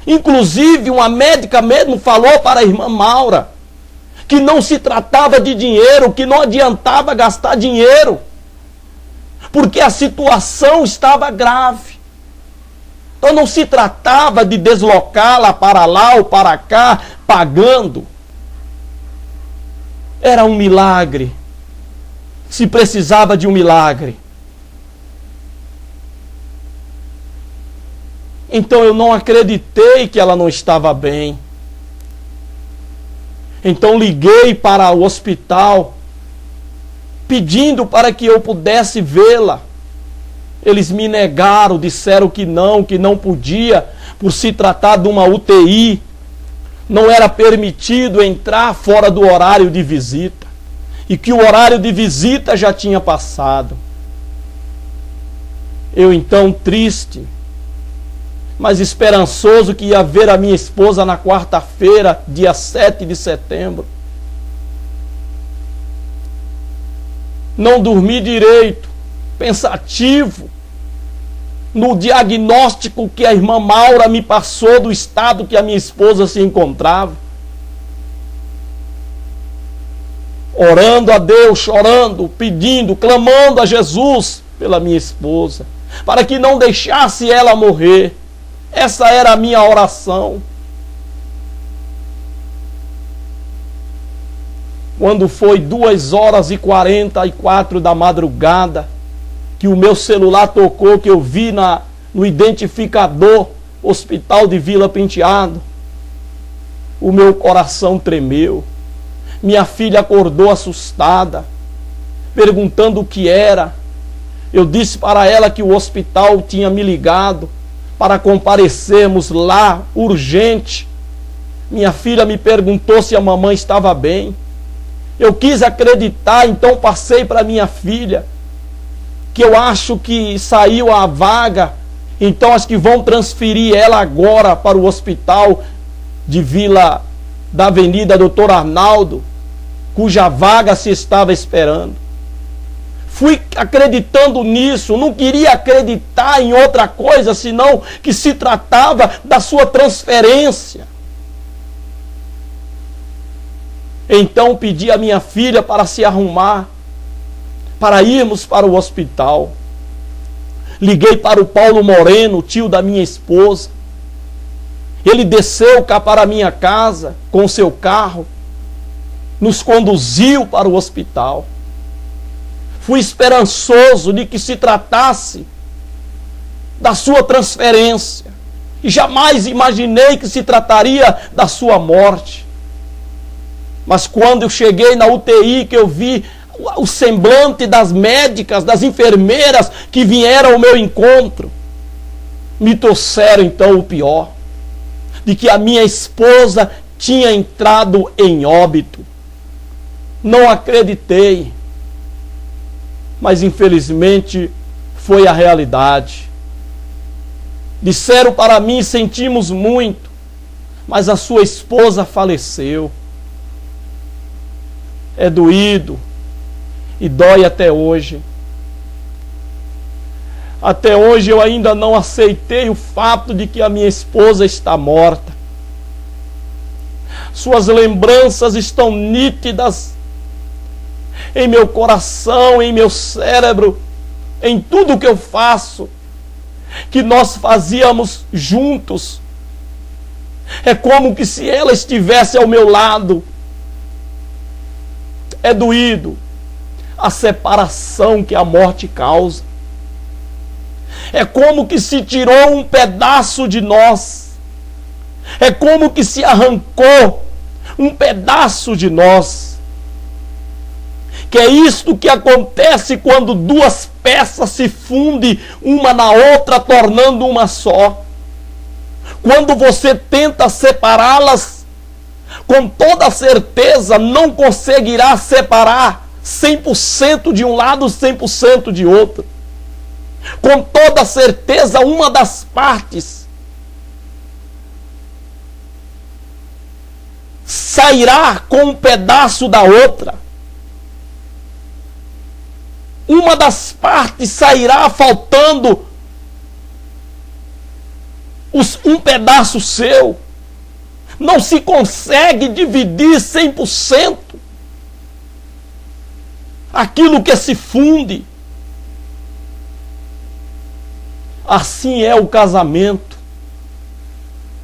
Inclusive, uma médica mesmo falou para a irmã Maura que não se tratava de dinheiro, que não adiantava gastar dinheiro, porque a situação estava grave. Então não se tratava de deslocá-la para lá ou para cá, pagando. Era um milagre. Se precisava de um milagre. Então eu não acreditei que ela não estava bem. Então liguei para o hospital, pedindo para que eu pudesse vê-la. Eles me negaram, disseram que não podia, por se tratar de uma UTI. Não era permitido entrar fora do horário de visita. E que o horário de visita já tinha passado. Eu então, triste, mas esperançoso que ia ver a minha esposa na quarta-feira, dia 7 de setembro. Não dormi direito, pensativo, no diagnóstico que a irmã Maura me passou do estado que a minha esposa se encontrava. Orando a Deus, chorando, pedindo, clamando a Jesus pela minha esposa, para que não deixasse ela morrer. Essa era a minha oração. Quando foi 2h44 da madrugada, que o meu celular tocou, que eu vi no identificador Hospital de Vila Penteado, o meu coração tremeu. Minha filha acordou assustada, perguntando o que era. Eu disse para ela que o hospital tinha me ligado para comparecermos lá, urgente. Minha filha me perguntou se a mamãe estava bem. Eu quis acreditar, então passei para minha filha, que eu acho que saiu a vaga, então acho que vão transferir ela agora para o hospital de Vila, da Avenida Doutor Arnaldo, cuja vaga se estava esperando. Fui acreditando nisso, não queria acreditar em outra coisa, senão que se tratava da sua transferência. Então pedi a minha filha para se arrumar, para irmos para o hospital. Liguei para o Paulo Moreno, tio da minha esposa. Ele desceu cá para a minha casa com o seu carro, nos conduziu para o hospital. Fui esperançoso de que se tratasse da sua transferência. E jamais imaginei que se trataria da sua morte. Mas quando eu cheguei na UTI, que eu vi o semblante das médicas, das enfermeiras que vieram ao meu encontro, me trouxeram então o pior, de que a minha esposa tinha entrado em óbito. Não acreditei, mas infelizmente foi a realidade. Disseram para mim: sentimos muito, mas a sua esposa faleceu. É doído e dói até hoje. Até hoje eu ainda não aceitei o fato de que a minha esposa está morta. Suas lembranças estão nítidas em meu coração, em meu cérebro, em tudo que eu faço, que nós fazíamos juntos. É como que se ela estivesse ao meu lado. É doído a separação que a morte causa. É como que se tirou um pedaço de nós. É como que se arrancou um pedaço de nós. Que é isto que acontece quando duas peças se fundem uma na outra, tornando uma só. Quando você tenta separá-las, com toda certeza não conseguirá separar 100% de um lado, 100% de outro. Com toda certeza, uma das partes sairá com um pedaço da outra. Uma das partes sairá faltando um pedaço seu. Não se consegue dividir 100% aquilo que se funde. Assim é o casamento.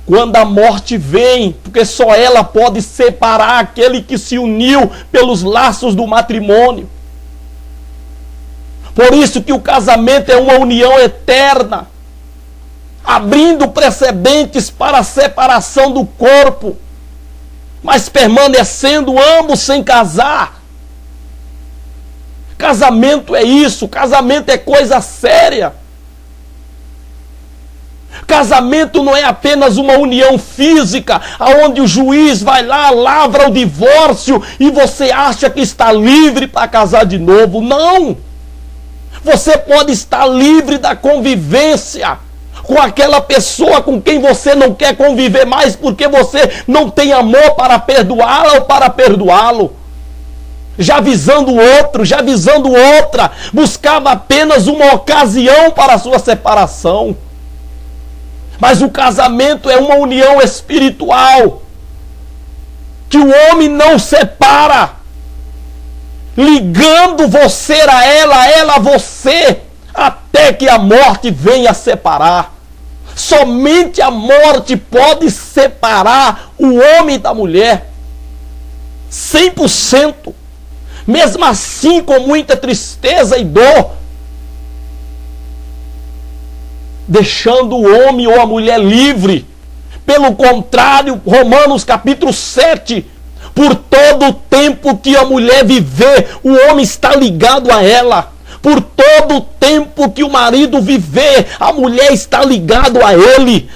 Quando a morte vem, porque só ela pode separar aquele que se uniu pelos laços do matrimônio. Por isso que o casamento é uma união eterna, abrindo precedentes para a separação do corpo, mas permanecendo ambos sem casar. Casamento é isso, casamento é coisa séria. Casamento não é apenas uma união física, onde o juiz vai lá, lavra o divórcio e você acha que está livre para casar de novo. Não! Você pode estar livre da convivência com aquela pessoa com quem você não quer conviver mais, porque você não tem amor para perdoá-la ou para perdoá-lo. Já visando o outro, já visando outra, buscava apenas uma ocasião para a sua separação. Mas o casamento é uma união espiritual, que o homem não separa, ligando você a ela a você, até que a morte venha separar. Somente a morte pode separar o homem da mulher, 100%. Mesmo assim, com muita tristeza e dor, deixando o homem ou a mulher livre. Pelo contrário, Romanos capítulo 7, por todo o tempo que a mulher viver, o homem está ligado a ela. Por todo o tempo que o marido viver, a mulher está ligado a ele.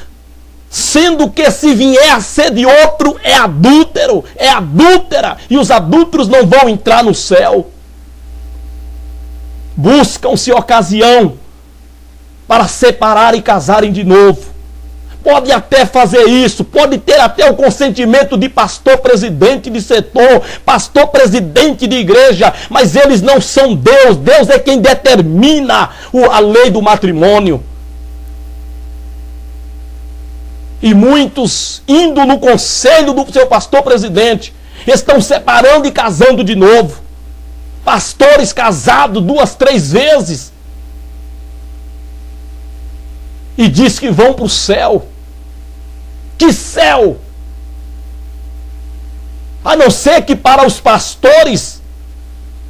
Sendo que se vier a ser de outro, é adúltero, é adúltera, e os adúlteros não vão entrar no céu. Buscam-se ocasião para separar e casarem de novo. Pode até fazer isso, pode ter até o consentimento de pastor presidente de setor, pastor presidente de igreja, mas eles não são Deus. Deus é quem determina a lei do matrimônio. E muitos, indo no conselho do seu pastor presidente, estão separando e casando de novo. Pastores casados 2, 3 vezes. E diz que vão para o céu. Que céu? A não ser que para os pastores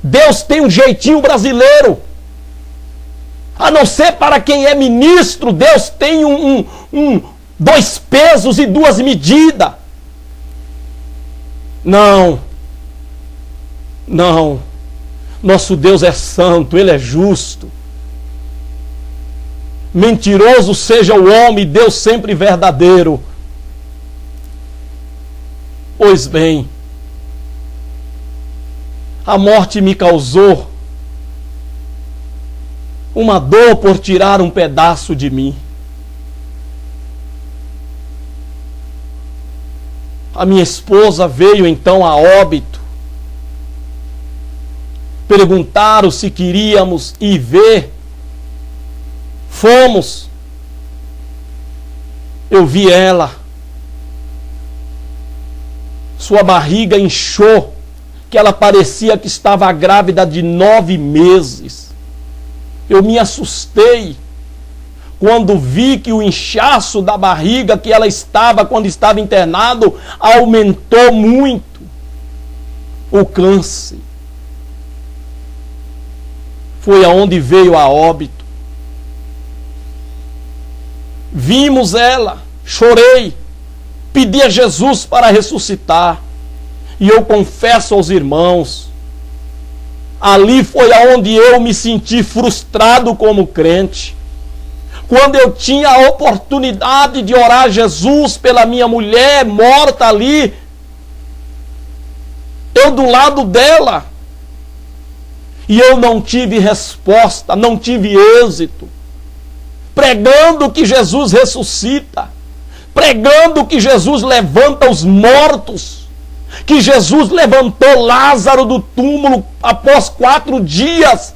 Deus tem um jeitinho brasileiro. A não ser para quem é ministro, Deus tem dois pesos e duas medidas. Não. Não. Nosso Deus é santo, Ele é justo. Mentiroso seja o homem, Deus sempre verdadeiro. Pois bem, a morte me causou uma dor por tirar um pedaço de mim. A minha esposa veio então a óbito. Perguntaram se queríamos ir ver. Fomos. Eu vi ela. Sua barriga inchou, que ela parecia que estava grávida de 9 meses. Eu me assustei quando vi que o inchaço da barriga que ela estava quando estava internado aumentou muito. O câncer. Foi aonde veio a óbito. Vimos ela, chorei, pedi a Jesus para ressuscitar. E eu confesso aos irmãos, ali foi aonde eu me senti frustrado como crente. Quando eu tinha a oportunidade de orar a Jesus pela minha mulher morta ali, eu do lado dela, e eu não tive resposta, não tive êxito, pregando que Jesus ressuscita, pregando que Jesus levanta os mortos, que Jesus levantou Lázaro do túmulo após 4 dias.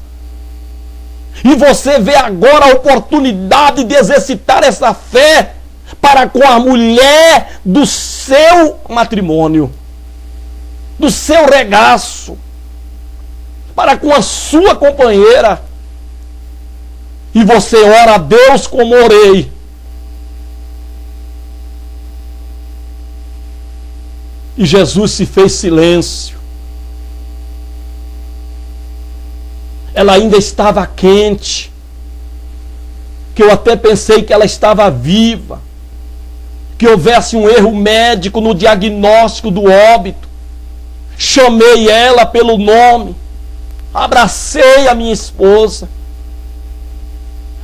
E você vê agora a oportunidade de exercitar essa fé para com a mulher do seu matrimônio, do seu regaço, para com a sua companheira. E você ora a Deus como orei. E Jesus se fez silêncio. Ela ainda estava quente, que eu até pensei que ela estava viva, que houvesse um erro médico no diagnóstico do óbito. Chamei ela pelo nome, abracei a minha esposa.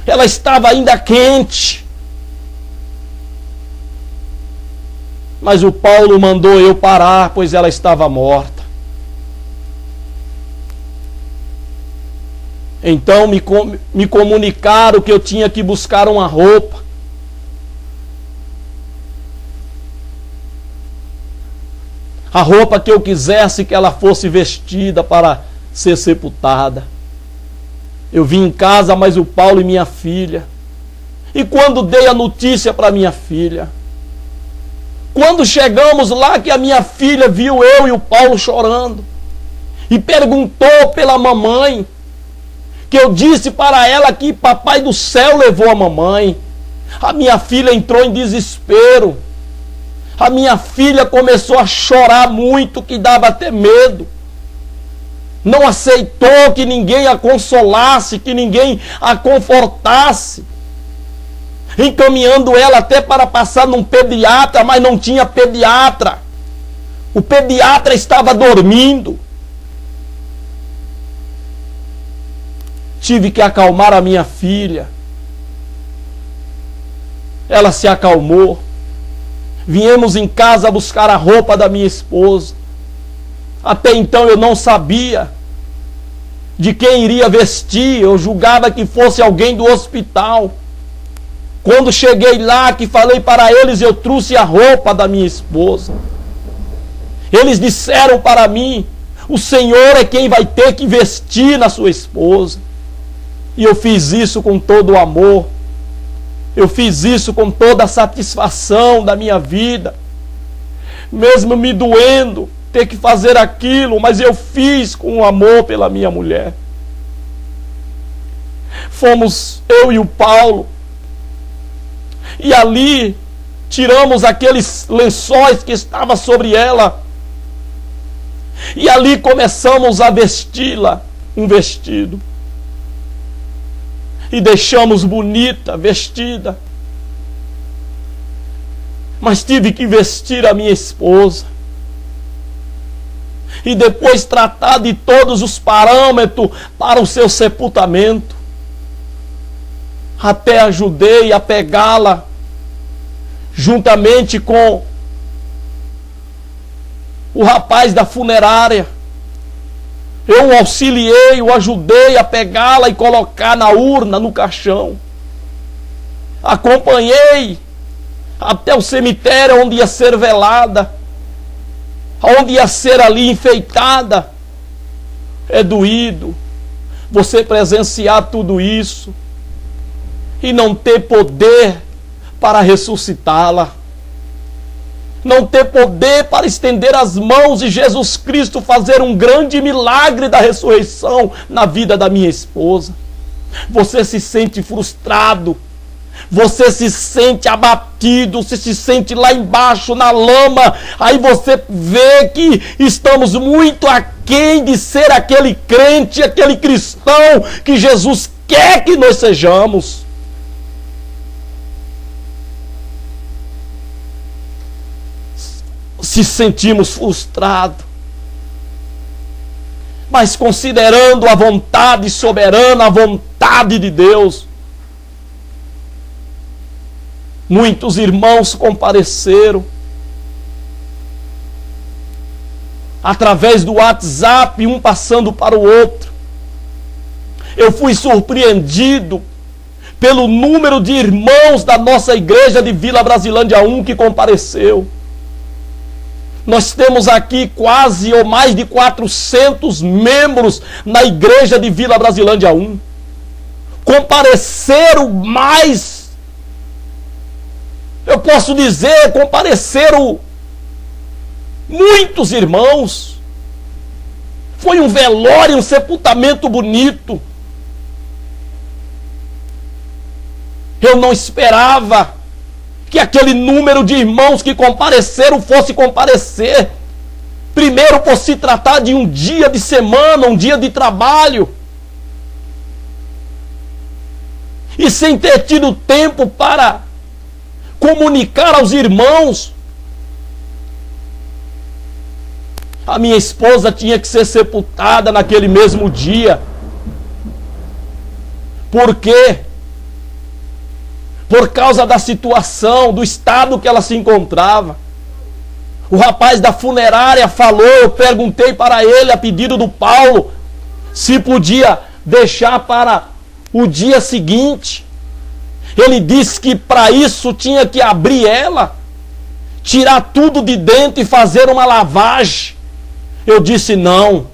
Ela estava ainda quente. Mas o Paulo mandou eu parar, pois ela estava morta. Então me comunicaram que eu tinha que buscar uma roupa. A roupa que eu quisesse que ela fosse vestida para ser sepultada. Eu vim em casa, mas o Paulo e minha filha. E quando dei a notícia para minha filha, quando chegamos lá, que a minha filha viu eu e o Paulo chorando, e perguntou pela mamãe, que eu disse para ela que Papai do Céu levou a mamãe. A minha filha entrou em desespero. A minha filha começou a chorar muito, que dava até medo. Não aceitou que ninguém a consolasse, que ninguém a confortasse. Encaminhando ela até para passar num pediatra, mas não tinha pediatra. O pediatra estava dormindo. Tive que acalmar a minha filha. Ela se acalmou. Viemos em casa buscar a roupa da minha esposa. Até então eu não sabia de quem iria vestir. Eu julgava que fosse alguém do hospital. Quando cheguei lá, que falei para eles, eu trouxe a roupa da minha esposa. Eles disseram para mim: o Senhor é quem vai ter que vestir na sua esposa. E eu fiz isso com todo o amor. Eu fiz isso com toda a satisfação da minha vida. Mesmo me doendo ter que fazer aquilo, mas eu fiz com amor pela minha mulher. Fomos eu e o Paulo. E ali tiramos aqueles lençóis que estavam sobre ela. E ali começamos a vesti-la um vestido. E deixamos bonita, vestida. Mas tive que vestir a minha esposa. E depois tratar de todos os parâmetros para o seu sepultamento. Até ajudei a pegá-la, juntamente com o rapaz da funerária. Eu o auxiliei, o ajudei a pegá-la e colocar na urna, no caixão. Acompanhei até o cemitério onde ia ser velada, onde ia ser ali enfeitada. É doído você presenciar tudo isso e não ter poder para ressuscitá-la, não ter poder para estender as mãos e Jesus Cristo fazer um grande milagre da ressurreição na vida da minha esposa. Você se sente frustrado, você se sente abatido, você se sente lá embaixo na lama. Aí você vê que estamos muito aquém de ser aquele crente, aquele cristão que Jesus quer que nós sejamos. Se sentimos frustrados, mas considerando a vontade soberana, a vontade de Deus, muitos irmãos compareceram através do WhatsApp, um passando para o outro. Eu fui surpreendido pelo número de irmãos da nossa igreja de Vila Brasilândia 1 que compareceu. Nós temos aqui quase ou mais de 400 membros na igreja de Vila Brasilândia 1. Compareceram mais, eu posso dizer, compareceram muitos irmãos. Foi um velório, um sepultamento bonito. Eu não esperava que aquele número de irmãos que compareceram fosse comparecer. Primeiro, por se tratar de um dia de semana, um dia de trabalho. E sem ter tido tempo para comunicar aos irmãos. A minha esposa tinha que ser sepultada naquele mesmo dia. Por quê? Por causa da situação, do estado que ela se encontrava. O rapaz da funerária falou, eu perguntei para ele, a pedido do Paulo, se podia deixar para o dia seguinte. Ele disse que para isso tinha que abrir ela, tirar tudo de dentro e fazer uma lavagem. Eu disse, não,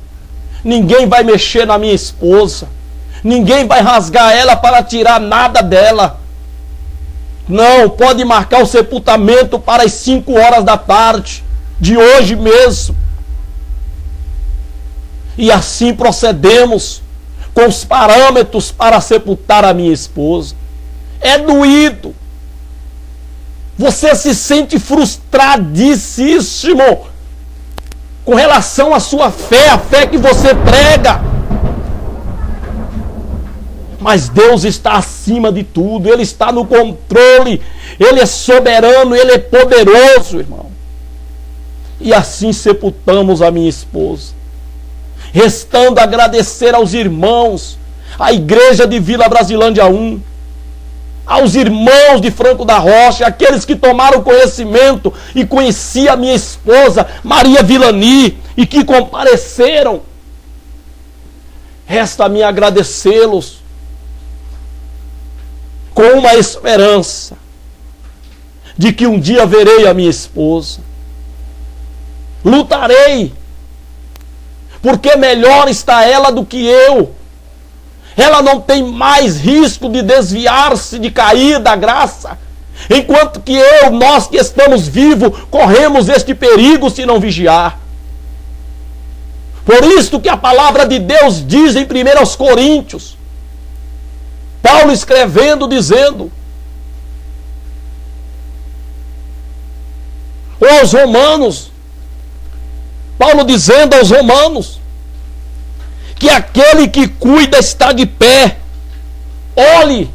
ninguém vai mexer na minha esposa, ninguém vai rasgar ela para tirar nada dela. Não, pode marcar o sepultamento para as 5 horas da tarde, de hoje mesmo. E assim procedemos com os parâmetros para sepultar a minha esposa. É doído. Você se sente frustradíssimo com relação à sua fé, a fé que você prega. Mas Deus está acima de tudo, Ele está no controle, Ele é soberano, Ele é poderoso, irmão. E assim sepultamos a minha esposa. Restando agradecer aos irmãos, à igreja de Vila Brasilândia 1, aos irmãos de Franco da Rocha, aqueles que tomaram conhecimento e conheciam a minha esposa, Maria Vilani, e que compareceram. Resta-me agradecê-los com uma esperança de que um dia verei a minha esposa. Lutarei, porque melhor está ela do que eu. Ela não tem mais risco de desviar-se, de cair da graça, enquanto que nós que estamos vivos, corremos este perigo se não vigiar. Por isso que a palavra de Deus diz em 1 Coríntios, Paulo escrevendo, dizendo, ou aos Romanos, Paulo dizendo aos romanos que aquele que cuida está de pé. Olhe,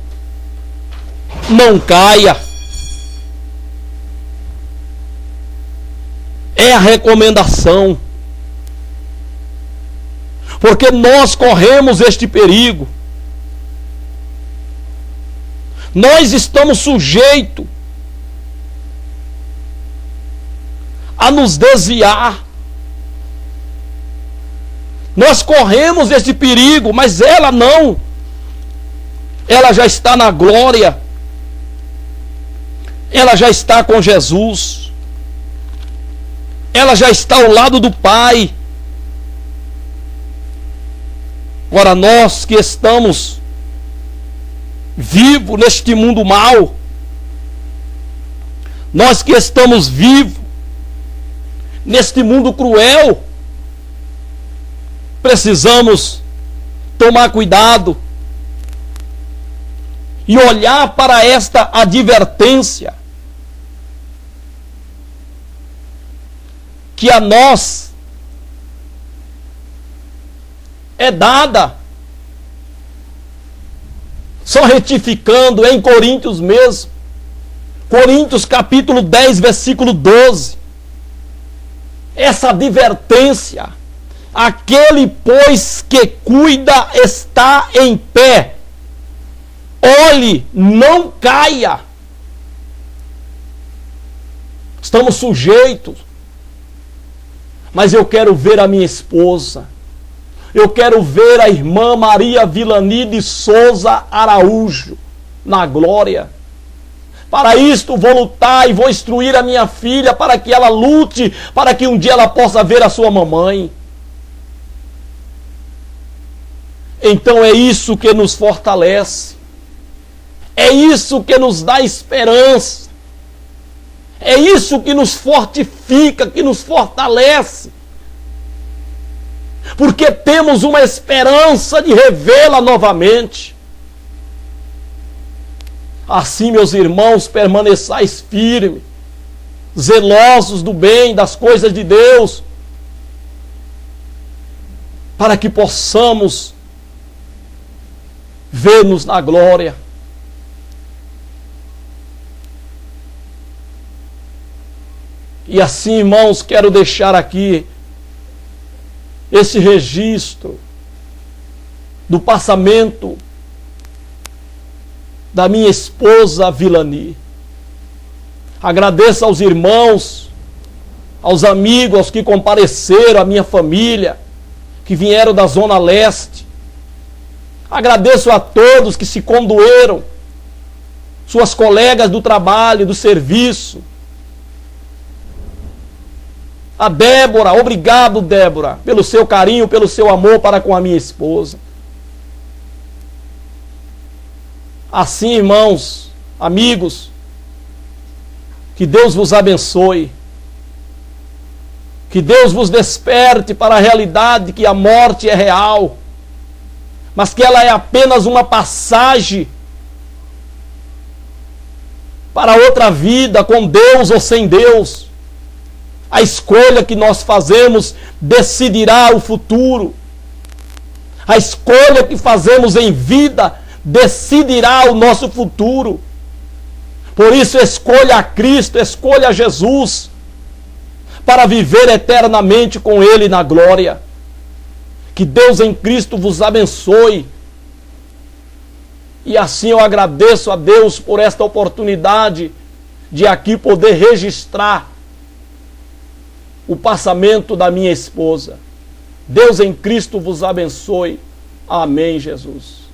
não caia. É a recomendação. Porque nós corremos este perigo. Nós estamos sujeitos a nos desviar. Nós corremos esse perigo, mas ela não. Ela já está na glória. Ela já está com Jesus. Ela já está ao lado do Pai. Agora nós que estamos vivos neste mundo mau, nós que estamos vivos neste mundo cruel, precisamos tomar cuidado e olhar para esta advertência que a nós é dada. Só retificando em Coríntios mesmo, Coríntios capítulo 10, versículo 12, essa advertência: aquele, pois, que cuida está em pé, olhe, não caia. Estamos sujeitos, mas eu quero ver a minha esposa, eu quero ver a irmã Maria Vilani de Souza Araújo na glória. Para isto vou lutar e vou instruir a minha filha para que ela lute, para que um dia ela possa ver a sua mamãe. Então é isso que nos fortalece. É isso que nos dá esperança. É isso que nos fortifica, que nos fortalece. Porque temos uma esperança de revê-la novamente. Assim, meus irmãos, permaneçais firmes, zelosos do bem, das coisas de Deus, para que possamos ver-nos na glória. E assim, irmãos, quero deixar aqui esse registro do passamento da minha esposa Vilani. Agradeço aos irmãos, aos amigos, aos que compareceram, à minha família, que vieram da Zona Leste. Agradeço a todos que se condoeram, suas colegas do trabalho, do serviço. A Débora, obrigado, Débora, pelo seu carinho, pelo seu amor para com a minha esposa. Assim, irmãos, amigos, que Deus vos abençoe. Que Deus vos desperte para a realidade que a morte é real, mas que ela é apenas uma passagem para outra vida, com Deus ou sem Deus. A escolha que nós fazemos decidirá o futuro. A escolha que fazemos em vida decidirá o nosso futuro. Por isso, escolha a Cristo, escolha a Jesus, para viver eternamente com Ele na glória. Que Deus em Cristo vos abençoe. E assim eu agradeço a Deus por esta oportunidade de aqui poder registrar o passamento da minha esposa. Deus em Cristo vos abençoe. Amém, Jesus.